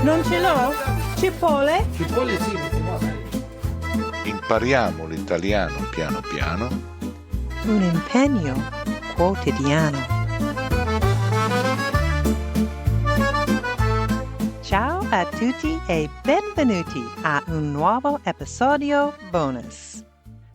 Non ce l'ho? Cipolle? Cipolle sì. Impariamo l'italiano piano piano. Un impegno quotidiano. Ciao a tutti e benvenuti a un nuovo episodio bonus.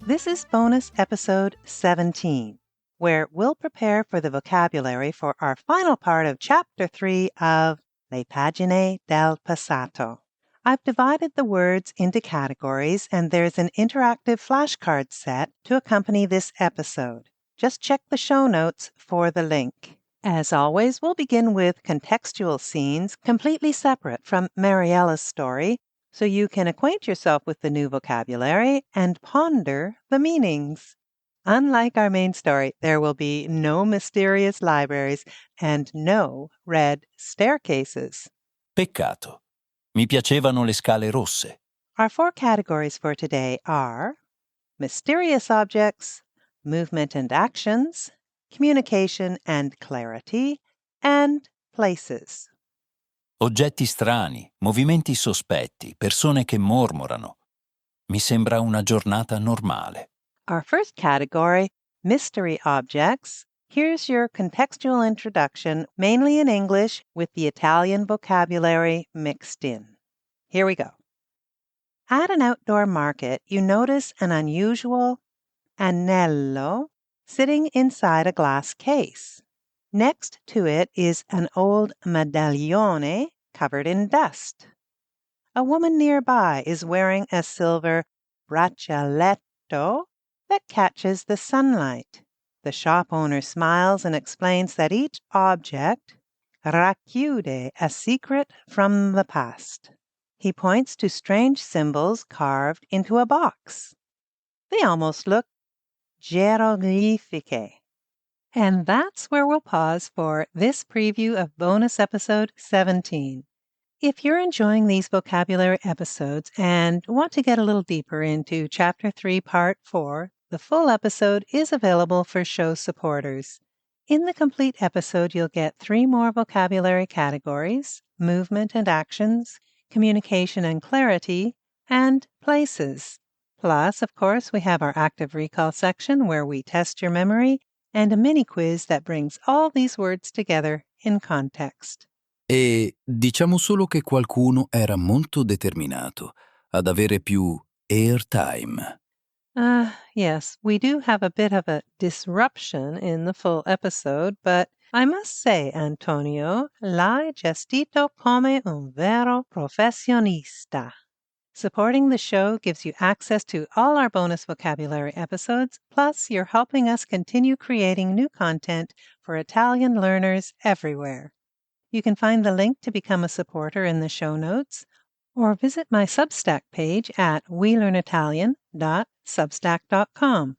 This is bonus episode 17, where we'll prepare for the vocabulary for our final part of chapter 3 of Pagine del Passato. I've divided the words into categories, and there's an interactive flashcard set to accompany this episode. Just check the show notes for the link. As always, we'll begin with contextual scenes completely separate from Mariella's story, so you can acquaint yourself with the new vocabulary and ponder the meanings. Unlike our main story, there will be no mysterious libraries and no red staircases. Peccato. Mi piacevano le scale rosse. Our 4 categories for today are mysterious objects, movement and actions, communication and clarity, and places. Oggetti strani, movimenti sospetti, persone che mormorano. Mi sembra una giornata normale. Our first category, mystery objects. Here's your contextual introduction, mainly in English with the Italian vocabulary mixed in. Here we go. At an outdoor market, you notice an unusual anello sitting inside a glass case. Next to it is an old medaglione covered in dust. A woman nearby is wearing a silver braccialetto that catches the sunlight. The shop owner smiles and explains that each object racchiude a secret from the past. He points to strange symbols carved into a box. They almost look geroglifiche. And that's where we'll pause for this preview of bonus episode 17. If you're enjoying these vocabulary episodes and want to get a little deeper into Chapter 3, Part 4, the full episode is available for show supporters. In the complete episode, you'll get 3 more vocabulary categories: movement and actions, communication and clarity, and places. Plus, of course, we have our active recall section where we test your memory and a mini quiz that brings all these words together in context. E diciamo solo che qualcuno era molto determinato ad avere più airtime. Yes, we do have a bit of a disruption in the full episode, but I must say, Antonio, l'hai gestito come un vero professionista. Supporting the show gives you access to all our bonus vocabulary episodes, plus you're helping us continue creating new content for Italian learners everywhere. You can find the link to become a supporter in the show notes, or visit my Substack page at welearnitalian.substack.com.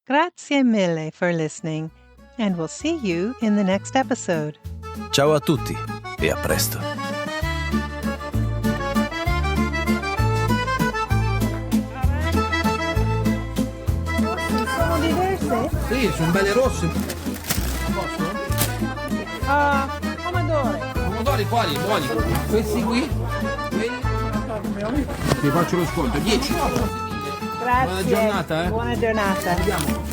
Grazie mille for listening, and we'll see you in the next episode. Ciao a tutti e a presto. Sono diverse? Sì, sono belle rosse. Posso? Pomodori. Pomodori quali? Buoni. Questi qui? Quelli? Ti faccio lo sconto, 10. Grazie. Buona giornata, Buona giornata. Andiamo.